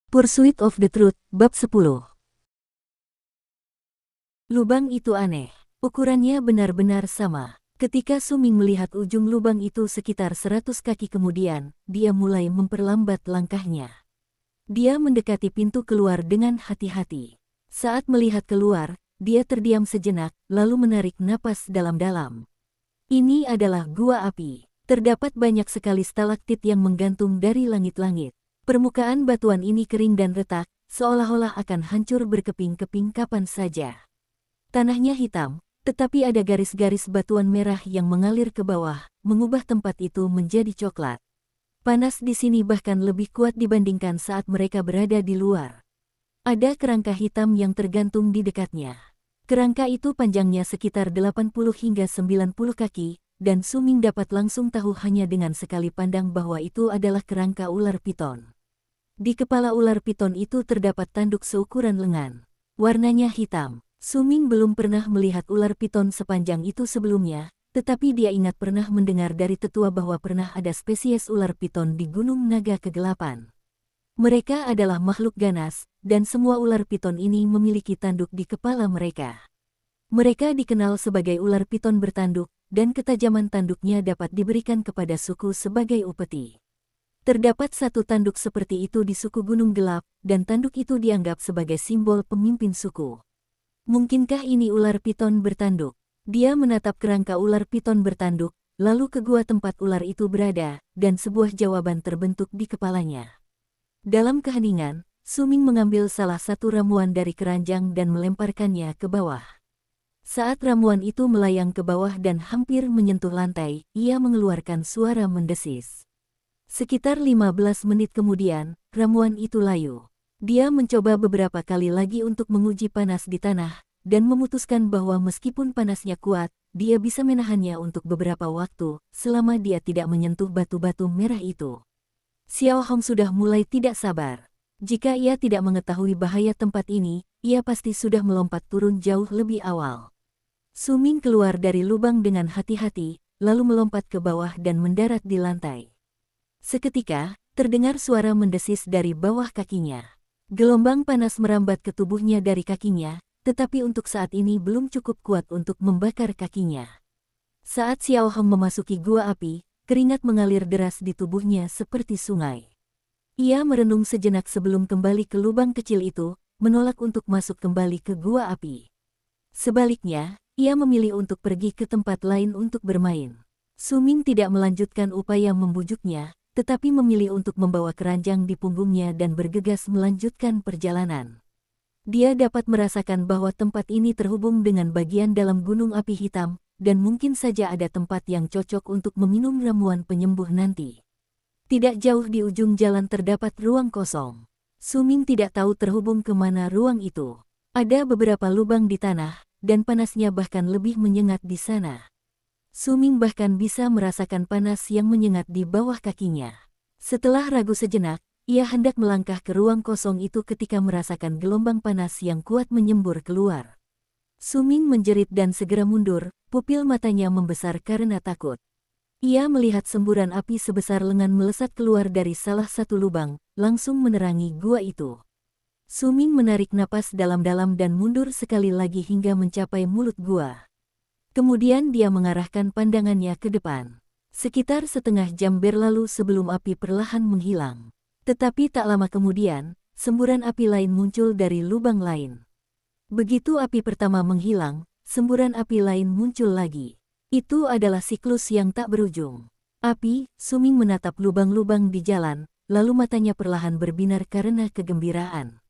Pursuit of the Truth, Bab 10. Lubang itu aneh. Ukurannya benar-benar sama. Ketika Suming melihat ujung lubang itu sekitar 100 kaki kemudian, dia mulai memperlambat langkahnya. Dia mendekati pintu keluar dengan hati-hati. Saat melihat keluar, dia terdiam sejenak, lalu menarik napas dalam-dalam. Ini adalah gua api. Terdapat banyak sekali stalaktit yang menggantung dari langit-langit. Permukaan batuan ini kering dan retak, seolah-olah akan hancur berkeping-keping kapan saja. Tanahnya hitam, tetapi ada garis-garis batuan merah yang mengalir ke bawah, mengubah tempat itu menjadi coklat. Panas di sini bahkan lebih kuat dibandingkan saat mereka berada di luar. Ada kerangka hitam yang tergantung di dekatnya. Kerangka itu panjangnya sekitar 80 hingga 90 kaki, dan Suming dapat langsung tahu hanya dengan sekali pandang bahwa itu adalah kerangka ular piton. Di kepala ular piton itu terdapat tanduk seukuran lengan. Warnanya hitam. Suming belum pernah melihat ular piton sepanjang itu sebelumnya, tetapi dia ingat pernah mendengar dari tetua bahwa pernah ada spesies ular piton di Gunung Naga Kegelapan. Mereka adalah makhluk ganas, dan semua ular piton ini memiliki tanduk di kepala mereka. Mereka dikenal sebagai ular piton bertanduk, dan ketajaman tanduknya dapat diberikan kepada suku sebagai upeti. Terdapat satu tanduk seperti itu di suku Gunung Gelap, dan tanduk itu dianggap sebagai simbol pemimpin suku. Mungkinkah ini ular piton bertanduk? Dia menatap kerangka ular piton bertanduk, lalu ke gua tempat ular itu berada, dan sebuah jawaban terbentuk di kepalanya. Dalam keheningan, Suming mengambil salah satu ramuan dari keranjang dan melemparkannya ke bawah. Saat ramuan itu melayang ke bawah dan hampir menyentuh lantai, ia mengeluarkan suara mendesis. Sekitar 15 menit kemudian, ramuan itu layu. Dia mencoba beberapa kali lagi untuk menguji panas di tanah, dan memutuskan bahwa meskipun panasnya kuat, dia bisa menahannya untuk beberapa waktu, selama dia tidak menyentuh batu-batu merah itu. Xiao Hong sudah mulai tidak sabar. Jika ia tidak mengetahui bahaya tempat ini, ia pasti sudah melompat turun jauh lebih awal. Suming keluar dari lubang dengan hati-hati, lalu melompat ke bawah dan mendarat di lantai. Seketika, terdengar suara mendesis dari bawah kakinya. Gelombang panas merambat ke tubuhnya dari kakinya, tetapi untuk saat ini belum cukup kuat untuk membakar kakinya. Saat Xiao Hong memasuki gua api, keringat mengalir deras di tubuhnya seperti sungai. Ia merenung sejenak sebelum kembali ke lubang kecil itu, menolak untuk masuk kembali ke gua api. Sebaliknya, ia memilih untuk pergi ke tempat lain untuk bermain. Suming tidak melanjutkan upaya membujuknya, tetapi memilih untuk membawa keranjang di punggungnya dan bergegas melanjutkan perjalanan. Dia dapat merasakan bahwa tempat ini terhubung dengan bagian dalam gunung api hitam, dan mungkin saja ada tempat yang cocok untuk meminum ramuan penyembuh nanti. Tidak jauh di ujung jalan terdapat ruang kosong. Suming tidak tahu terhubung kemana ruang itu. Ada beberapa lubang di tanah, dan panasnya bahkan lebih menyengat di sana. Suming bahkan bisa merasakan panas yang menyengat di bawah kakinya. Setelah ragu sejenak, ia hendak melangkah ke ruang kosong itu ketika merasakan gelombang panas yang kuat menyembur keluar. Suming menjerit dan segera mundur, pupil matanya membesar karena takut. Ia melihat semburan api sebesar lengan melesat keluar dari salah satu lubang, langsung menerangi gua itu. Suming menarik napas dalam-dalam dan mundur sekali lagi hingga mencapai mulut gua. Kemudian dia mengarahkan pandangannya ke depan. Sekitar setengah jam berlalu sebelum api perlahan menghilang. Tetapi tak lama kemudian, semburan api lain muncul dari lubang lain. Begitu api pertama menghilang, semburan api lain muncul lagi. Itu adalah siklus yang tak berujung. Api, Suming menatap lubang-lubang di jalan, lalu matanya perlahan berbinar karena kegembiraan.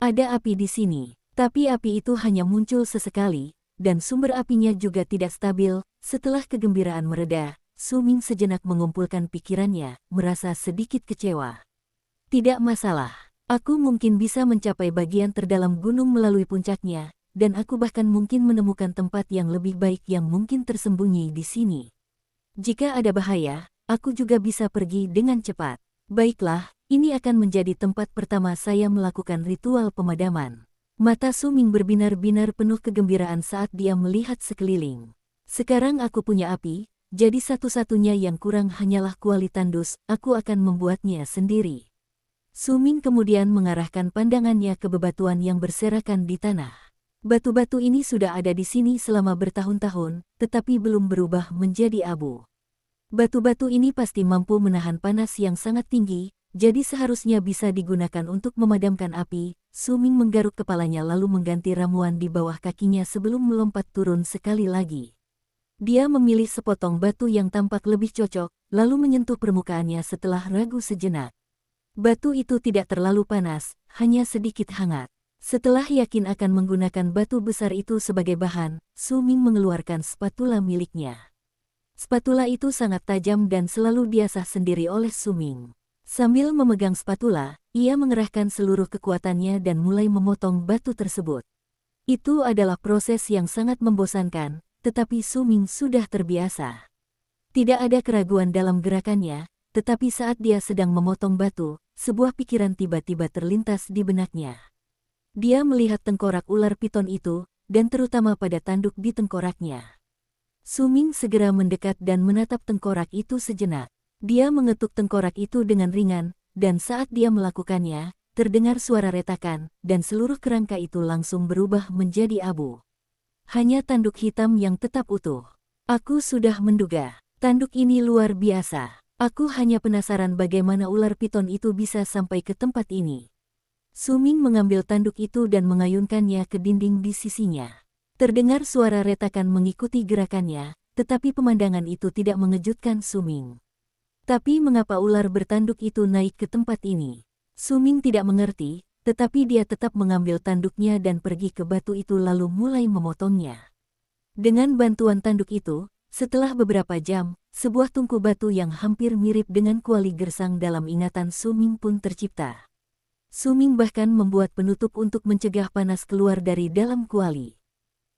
Ada api di sini, tapi api itu hanya muncul sesekali, dan sumber apinya juga tidak stabil. Setelah kegembiraan mereda, Suming sejenak mengumpulkan pikirannya, merasa sedikit kecewa. Tidak masalah, aku mungkin bisa mencapai bagian terdalam gunung melalui puncaknya, dan aku bahkan mungkin menemukan tempat yang lebih baik yang mungkin tersembunyi di sini. Jika ada bahaya, aku juga bisa pergi dengan cepat. Baiklah, ini akan menjadi tempat pertama saya melakukan ritual pemadaman. Mata Suming berbinar-binar penuh kegembiraan saat dia melihat sekeliling. Sekarang aku punya api, jadi satu-satunya yang kurang hanyalah kuali tandus, aku akan membuatnya sendiri. Suming kemudian mengarahkan pandangannya ke bebatuan yang berserakan di tanah. Batu-batu ini sudah ada di sini selama bertahun-tahun, tetapi belum berubah menjadi abu. Batu-batu ini pasti mampu menahan panas yang sangat tinggi, jadi seharusnya bisa digunakan untuk memadamkan api. Suming menggaruk kepalanya lalu mengganti ramuan di bawah kakinya sebelum melompat turun sekali lagi. Dia memilih sepotong batu yang tampak lebih cocok, lalu menyentuh permukaannya setelah ragu sejenak. Batu itu tidak terlalu panas, hanya sedikit hangat. Setelah yakin akan menggunakan batu besar itu sebagai bahan, Suming mengeluarkan spatula miliknya. Spatula itu sangat tajam dan selalu diasah sendiri oleh Suming. Sambil memegang spatula, ia mengerahkan seluruh kekuatannya dan mulai memotong batu tersebut. Itu adalah proses yang sangat membosankan, tetapi Suming sudah terbiasa. Tidak ada keraguan dalam gerakannya, tetapi saat dia sedang memotong batu, sebuah pikiran tiba-tiba terlintas di benaknya. Dia melihat tengkorak ular piton itu, dan terutama pada tanduk di tengkoraknya. Suming segera mendekat dan menatap tengkorak itu sejenak. Dia mengetuk tengkorak itu dengan ringan, dan saat dia melakukannya, terdengar suara retakan, dan seluruh kerangka itu langsung berubah menjadi abu. Hanya tanduk hitam yang tetap utuh. Aku sudah menduga, tanduk ini luar biasa. Aku hanya penasaran bagaimana ular piton itu bisa sampai ke tempat ini. Suming mengambil tanduk itu dan mengayunkannya ke dinding di sisinya. Terdengar suara retakan mengikuti gerakannya, tetapi pemandangan itu tidak mengejutkan Suming. Tapi mengapa ular bertanduk itu naik ke tempat ini? Suming tidak mengerti, tetapi dia tetap mengambil tanduknya dan pergi ke batu itu lalu mulai memotongnya. Dengan bantuan tanduk itu, setelah beberapa jam, sebuah tungku batu yang hampir mirip dengan kuali gersang dalam ingatan Suming pun tercipta. Suming bahkan membuat penutup untuk mencegah panas keluar dari dalam kuali.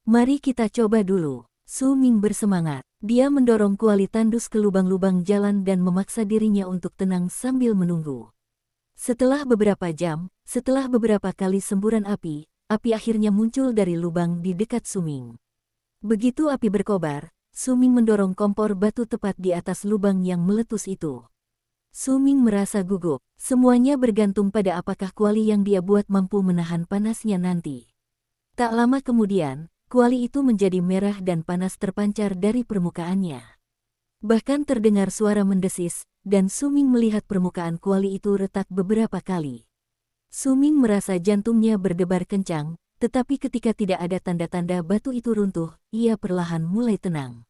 Mari kita coba dulu. Suming bersemangat. Dia mendorong kuali tandus ke lubang-lubang jalan dan memaksa dirinya untuk tenang sambil menunggu. Setelah beberapa jam, setelah beberapa kali semburan api akhirnya muncul dari lubang di dekat Suming. Begitu api berkobar, Suming mendorong kompor batu tepat di atas lubang yang meletus itu. Suming merasa gugup. Semuanya bergantung pada apakah kuali yang dia buat mampu menahan panasnya nanti. Tak lama kemudian, kuali itu menjadi merah dan panas terpancar dari permukaannya. Bahkan terdengar suara mendesis, dan Suming melihat permukaan kuali itu retak beberapa kali. Suming merasa jantungnya berdebar kencang, tetapi ketika tidak ada tanda-tanda batu itu runtuh, ia perlahan mulai tenang.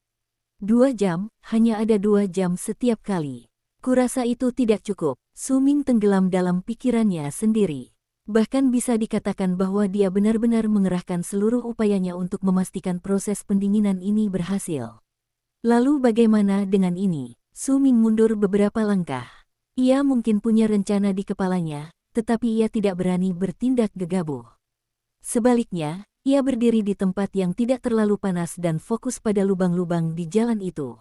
2 jam, hanya ada 2 jam setiap kali. Kurasa itu tidak cukup. Suming tenggelam dalam pikirannya sendiri. Bahkan bisa dikatakan bahwa dia benar-benar mengerahkan seluruh upayanya untuk memastikan proses pendinginan ini berhasil. Lalu bagaimana dengan ini? Suming mundur beberapa langkah. Ia mungkin punya rencana di kepalanya, tetapi ia tidak berani bertindak gegabah. Sebaliknya, ia berdiri di tempat yang tidak terlalu panas dan fokus pada lubang-lubang di jalan itu.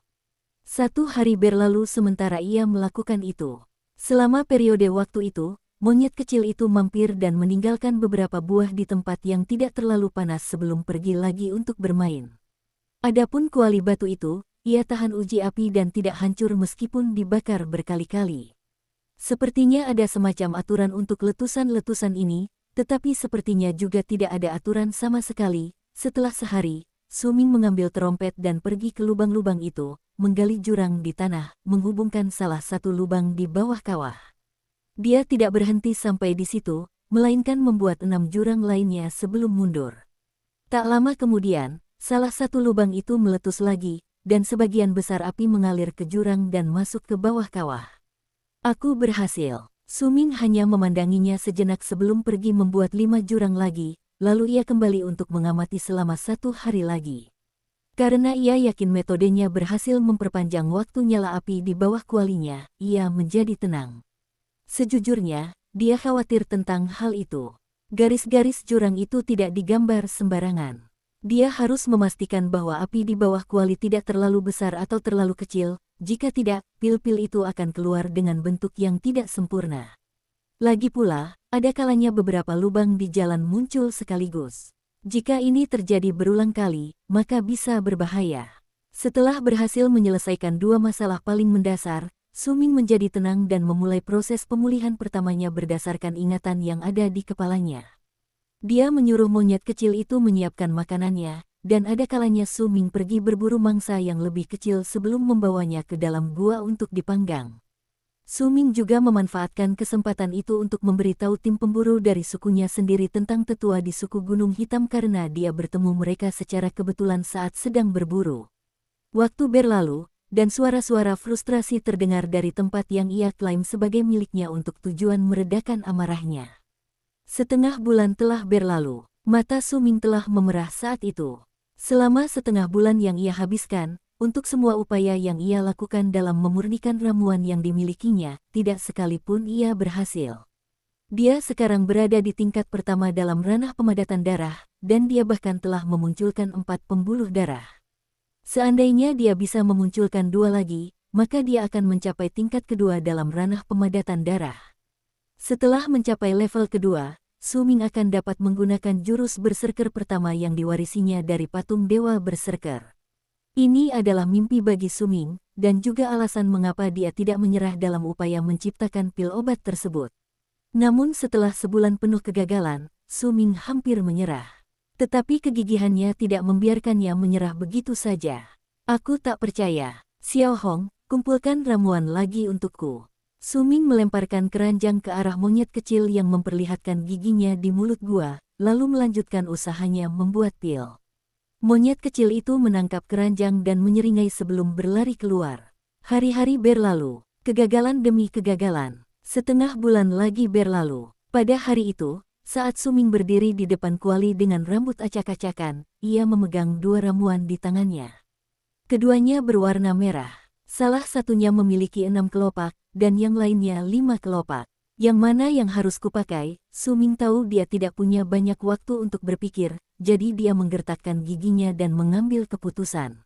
1 hari berlalu sementara ia melakukan itu. Selama periode waktu itu, monyet kecil itu mampir dan meninggalkan beberapa buah di tempat yang tidak terlalu panas sebelum pergi lagi untuk bermain. Adapun kuali batu itu, ia tahan uji api dan tidak hancur meskipun dibakar berkali-kali. Sepertinya ada semacam aturan untuk letusan-letusan ini, tetapi sepertinya juga tidak ada aturan sama sekali. Setelah sehari, Suming mengambil terompet dan pergi ke lubang-lubang itu, menggali jurang di tanah, menghubungkan salah satu lubang di bawah kawah. Dia tidak berhenti sampai di situ, melainkan membuat 6 jurang lainnya sebelum mundur. Tak lama kemudian, salah satu lubang itu meletus lagi, dan sebagian besar api mengalir ke jurang dan masuk ke bawah kawah. Aku berhasil. Suming hanya memandanginya sejenak sebelum pergi membuat 5 jurang lagi, lalu ia kembali untuk mengamati selama 1 hari lagi. Karena ia yakin metodenya berhasil memperpanjang waktu nyala api di bawah kualinya, ia menjadi tenang. Sejujurnya, dia khawatir tentang hal itu. Garis-garis jurang itu tidak digambar sembarangan. Dia harus memastikan bahwa api di bawah kuali tidak terlalu besar atau terlalu kecil, jika tidak, pil-pil itu akan keluar dengan bentuk yang tidak sempurna. Lagi pula, ada kalanya beberapa lubang di jalan muncul sekaligus. Jika ini terjadi berulang kali, maka bisa berbahaya. Setelah berhasil menyelesaikan 2 masalah paling mendasar, Suming menjadi tenang dan memulai proses pemulihan pertamanya berdasarkan ingatan yang ada di kepalanya. Dia menyuruh monyet kecil itu menyiapkan makanannya, dan ada kalanya Suming pergi berburu mangsa yang lebih kecil sebelum membawanya ke dalam gua untuk dipanggang. Suming juga memanfaatkan kesempatan itu untuk memberitahu tim pemburu dari sukunya sendiri tentang tetua di suku Gunung Hitam karena dia bertemu mereka secara kebetulan saat sedang berburu. Waktu berlalu, dan suara-suara frustrasi terdengar dari tempat yang ia klaim sebagai miliknya untuk tujuan meredakan amarahnya. Setengah bulan telah berlalu, mata Suming telah memerah saat itu. Selama setengah bulan yang ia habiskan, untuk semua upaya yang ia lakukan dalam memurnikan ramuan yang dimilikinya, tidak sekalipun ia berhasil. Dia sekarang berada di tingkat pertama dalam ranah pemadatan darah, dan dia bahkan telah memunculkan 4 pembuluh darah. Seandainya dia bisa memunculkan 2 lagi, maka dia akan mencapai tingkat kedua dalam ranah pemadatan darah. Setelah mencapai level kedua, Suming akan dapat menggunakan jurus berserker pertama yang diwarisinya dari patung Dewa Berserker. Ini adalah mimpi bagi Suming, dan juga alasan mengapa dia tidak menyerah dalam upaya menciptakan pil obat tersebut. Namun setelah sebulan penuh kegagalan, Suming hampir menyerah. Tetapi kegigihannya tidak membiarkannya menyerah begitu saja. Aku tak percaya. Xiao Hong, kumpulkan ramuan lagi untukku. Suming melemparkan keranjang ke arah monyet kecil yang memperlihatkan giginya di mulut gua, lalu melanjutkan usahanya membuat pil. Monyet kecil itu menangkap keranjang dan menyeringai sebelum berlari keluar. Hari-hari berlalu, kegagalan demi kegagalan. Setengah bulan lagi berlalu. Pada hari itu, saat Suming berdiri di depan kuali dengan rambut acak-acakan, ia memegang 2 ramuan di tangannya. Keduanya berwarna merah. Salah satunya memiliki 6 kelopak, dan yang lainnya 5 kelopak. Yang mana yang harus kupakai? Suming tahu dia tidak punya banyak waktu untuk berpikir, jadi dia menggertakkan giginya dan mengambil keputusan.